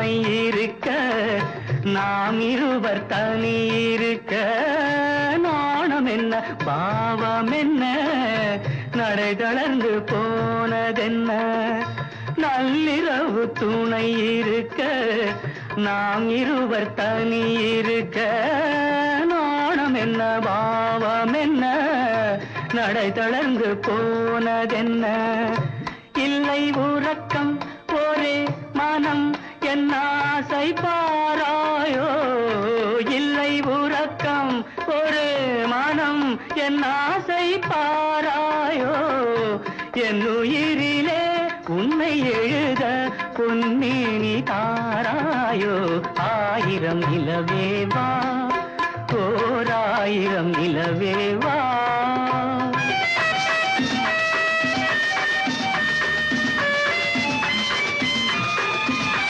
துணை இருக்க நாம் இருவர் தனி இருக்க நாணம் என்ன பாவம் என்ன நடை தளர்ந்து போனதென்ன நள்ளிரவு துணை இருக்க நாம் இருவர் தனி இருக்க நாணம் என்ன பாவம் என்ன நடை தளர்ந்து போனதென்ன இல்லை உறக்கம் ஒரே மனம் என் ஆசை பாராயோ இல்லை உறக்கம் ஒரு மனம் என் ஆசை பாராயோ என் உயிரிலே உன்னை எழுத பொன்மேனி தாராயோ ஆயிரம் நிலவேவா ஓராயிரம் நிலவேவா